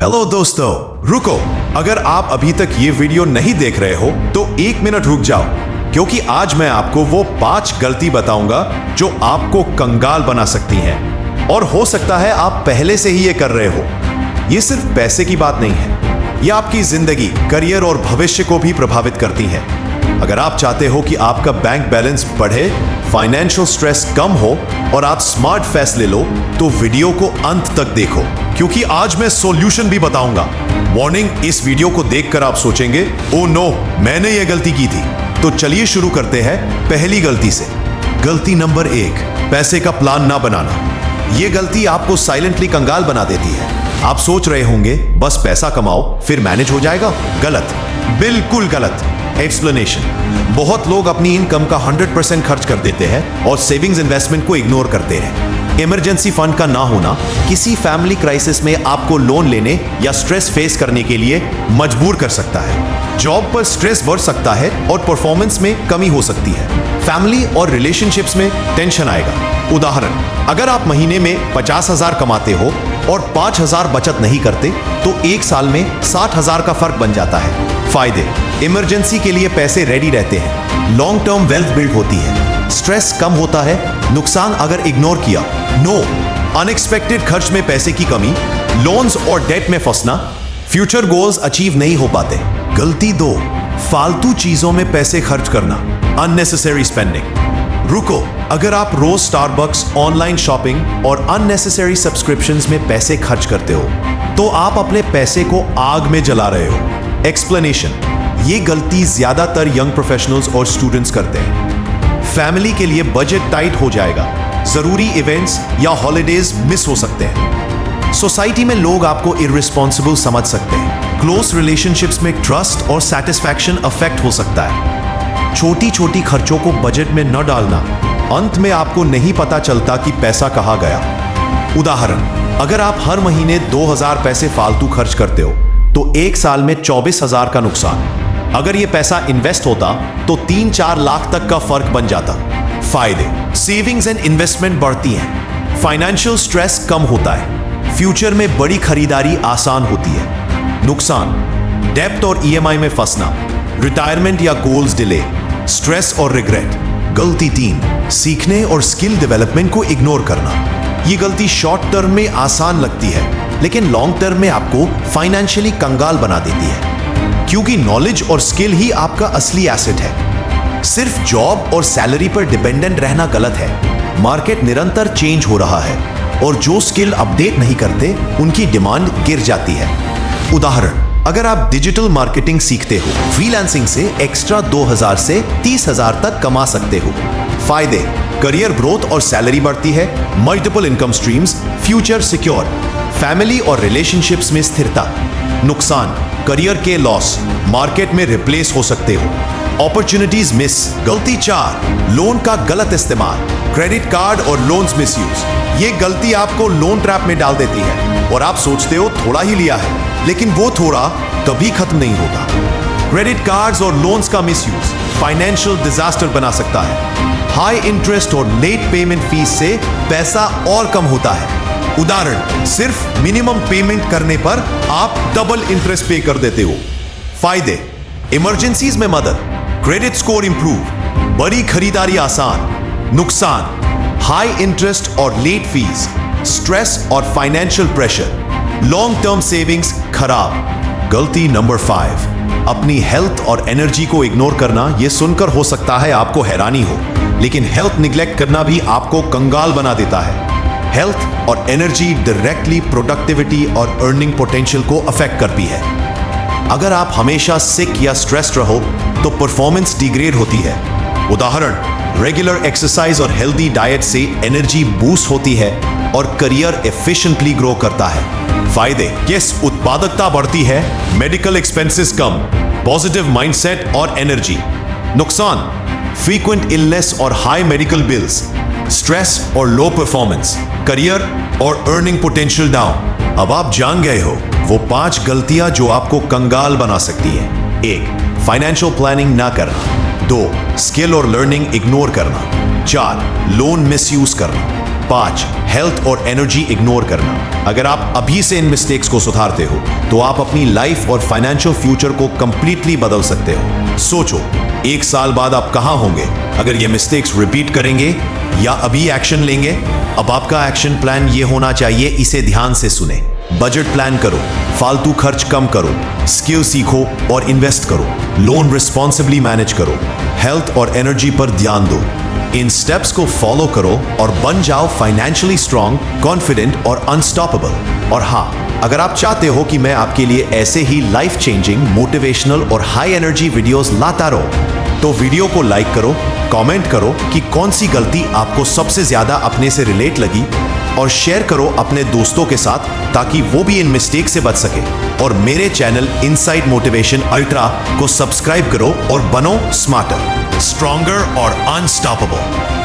Hello दोस्तों, रुको। अगर आप अभी तक ये वीडियो नहीं देख रहे हो तो 1 मिनट रुक जाओ, क्योंकि आज मैं आपको वो 5 गलती बताऊंगा जो आपको कंगाल बना सकती हैं। और हो सकता है आप पहले से ही ये कर रहे हो। ये सिर्फ पैसे की बात नहीं है, ये आपकी जिंदगी, करियर और भविष्य को भी प्रभावित करती है। अगर आप चाहते हो कि आपका बैंक बैलेंस बढ़े, फाइनेंशियल स्ट्रेस कम हो और आप स्मार्ट फैसले लो, तो वीडियो को अंत तक देखो, क्योंकि आज मैं सॉल्यूशन भी बताऊंगा। वार्निंग, इस वीडियो को देखकर आप सोचेंगे, ओ नो, मैंने ये गलती की थी। तो चलिए शुरू करते हैं पहली गलती से। गलती नंबर 1, पैसे का प्लान ना बनाना। ये गलती आपको साइलेंटली कंगाल बना देती है। आप सोच रहे होंगे बस पैसा कमाओ फिर मैनेज हो जाएगा। गलत, बिल्कुल गलत। एक्सप्लेनेशन, बहुत लोग अपनी इनकम का 100% खर्च कर देते हैं और सेविंग्स इन्वेस्टमेंट को इग्नोर करते हैं। इमरजेंसी फंड का ना होना किसी फैमिली क्राइसिस में आपको लोन लेने या स्ट्रेस फेस करने के लिए मजबूर कर सकता है। जॉब पर स्ट्रेस बढ़ सकता है और परफॉर्मेंस में कमी हो सकती है। फैमिली और रिलेशनशिप्स में टेंशन आएगा। उदाहरण, अगर आप महीने में 50,000 कमाते हो और 5,000 बचत नहीं करते तो 1 साल में 60,000 का फर्क बन जाता है। फायदे, इमरजेंसी के लिए पैसे रेडी रहते हैं। लॉन्ग टर्म वेल्थ बिल्ड होती है। स्ट्रेस कम होता है। नुकसान अगर इग्नोर किया, नो, अनएक्सपेक्टेड खर्च में पैसे की कमी, लोन्स और डेट में फंसना, फ्यूचर गोल्स अचीव नहीं हो पाते। गलती 2, फालतू चीजों में पैसे खर्च करना, अननेसेसरी स्पेंडिंग। रुको, अगर आप रोज स्टारबक्स, ऑनलाइन शॉपिंग और अननेसेसरी सब्सक्रिप्शंस में पैसे खर्च करते हो तो आप अपने पैसे को आग में जला रहे हो। एक्सप्लेनेशन, ये गलती ज्यादातर यंग प्रोफेशनल्स और स्टूडेंट्स करते हैं। फैमिली के लिए बजट टाइट हो जाएगा, जरूरी इवेंट्स या हॉलिडेज मिस हो सकते हैं। सोसाइटी में लोग आपको इररिस्पॉन्सिबल समझ सकते हैं। क्लोज रिलेशनशिप्स में ट्रस्ट और सेटिस्फैक्शन अफेक्ट हो सकता है। छोटी छोटी खर्चों को बजट में न डालना, अंत में आपको नहीं पता चलता कि पैसा कहाँ गया। उदाहरण, अगर आप हर महीने 2,000 पैसे फालतू खर्च करते हो तो 1 साल में 24,000 का नुकसान। अगर ये पैसा इन्वेस्ट होता तो 3-4 लाख तक का फर्क बन जाता। फायदे, सेविंग्स एंड इन्वेस्टमेंट बढ़ती हैं। फाइनेंशियल स्ट्रेस कम होता है। फ्यूचर में बड़ी खरीदारी आसान होती है। नुकसान, डेब्ट और ईएमआई में फंसना, रिटायरमेंट या गोल्स डिले, स्ट्रेस और रिग्रेट। गलती 3, सीखने और स्किल डेवलपमेंट को इग्नोर करना। ये गलती शॉर्ट टर्म में आसान लगती है, लेकिन लॉन्ग टर्म में आपको फाइनेंशियली कंगाल बना देती है, क्योंकि नॉलेज और स्किल ही आपका असली एसेट है। सिर्फ जॉब और सैलरी पर डिपेंडेंट रहना गलत है। मार्केट निरंतर चेंज हो रहा है और जो स्किल अपडेट नहीं करते उनकी डिमांड गिर जाती है। उदाहरण, अगर आप डिजिटल मार्केटिंग सीखते हो, फ्रीलांसिंग से एक्स्ट्रा 2,000 से 30,000 तक कमा सकते हो। फायदे, करियर ग्रोथ और सैलरी बढ़ती है। Multiple income streams, future secure. Family और रिलेशनशिप्स में स्थिरता। नुकसान, करियर के लॉस, मार्केट में रिप्लेस हो सकते हो। Opportunities miss. गलती 4, लोन का गलत इस्तेमाल, क्रेडिट कार्ड और लोन्स मिसयूज। ये गलती आपको लोन ट्रैप में डाल देती है और आप सोचते हो थोड़ा ही लिया है, लेकिन वो थोड़ा कभी खत्म नहीं होता। क्रेडिट कार्ड्स और लोन्स का मिसयूज फाइनेंशियल डिजास्टर बना सकता है। हाई इंटरेस्ट और लेट पेमेंट फीस से पैसा और कम होता है। उदाहरण, सिर्फ मिनिमम पेमेंट करने पर आप डबल इंटरेस्ट पे कर देते हो। फायदे, इमरजेंसीज में मदद, क्रेडिट स्कोर इंप्रूव, बड़ी खरीदारी आसान। नुकसान, हाई इंटरेस्ट और लेट फीस, स्ट्रेस और financial pressure, long term savings खराब। गलती नंबर 5, अपनी हेल्थ और एनर्जी को इग्नोर करना। यह सुनकर हो सकता है आपको हैरानी हो, लेकिन हेल्थ निग्लेक्ट करना भी आपको कंगाल बना देता है। हेल्थ और एनर्जी डायरेक्टली प्रोडक्टिविटी और अर्निंग पोटेंशियल को अफेक्ट करती है। अगर आप हमेशा सिक या स्ट्रेस्ड रहो तो परफॉर्मेंस डिग्रेड होती है। उदाहरण, रेगुलर एक्सरसाइज और हेल्दी डाइट से एनर्जी बूस्ट होती है और करियर एफिशिएंटली ग्रो करता है। फायदे, यस, उत्पादकता बढ़ती है, मेडिकल एक्सपेंसेस कम, पॉजिटिव माइंडसेट और एनर्जी। नुकसान, फ्रीक्वेंट इलनेस और हाई मेडिकल बिल्स, स्ट्रेस और लो परफॉर्मेंस, करियर और अर्निंग पोटेंशियल डाउन। अब आप जान गए हो वो 5 गलतियां जो आपको कंगाल बना सकती हैं। 1, फाइनेंशियल प्लानिंग ना करना। 2, स्किल और लर्निंग इग्नोर करना। 4, लोन मिसयूज करना। 5 हेल्थ और एनर्जी इग्नोर करना। अगर आप अभी से इन मिस्टेक्स को सुधारते हो तो आप अपनी लाइफ और फाइनेंशियल फ्यूचर को कंप्लीटली बदल सकते हो। सोचो, 1 साल बाद आप कहां होंगे अगर ये मिस्टेक्स रिपीट करेंगे या अभी एक्शन लेंगे। अब आपका एक्शन प्लान ये होना चाहिए, इसे ध्यान से सुने। बजट प्लान करो, फालतू खर्च कम करो, स्किल सीखो और इन्वेस्ट करो, लोन रिस्पॉन्सिबली मैनेज करो, हेल्थ और एनर्जी पर ध्यान दो। इन स्टेप्स को फॉलो करो और बन जाओ फाइनेंशियली स्ट्रांग, कॉन्फिडेंट और अनस्टॉपेबल। और हाँ, अगर आप चाहते हो कि मैं आपके लिए ऐसे ही लाइफ चेंजिंग, मोटिवेशनल और हाई एनर्जी वीडियोस लाता रहूं, तो वीडियो को लाइक करो, कमेंट करो कि कौन सी गलती आपको सबसे ज्यादा अपने से रिलेट लगी और शेयर करो अपने दोस्तों के साथ ताकि वो भी इन मिस्टेक से बच सके। और मेरे चैनल इनसाइड मोटिवेशन अल्ट्रा को सब्सक्राइब करो और बनो स्मार्टर, स्ट्रॉन्गर और अनस्टॉपेबल।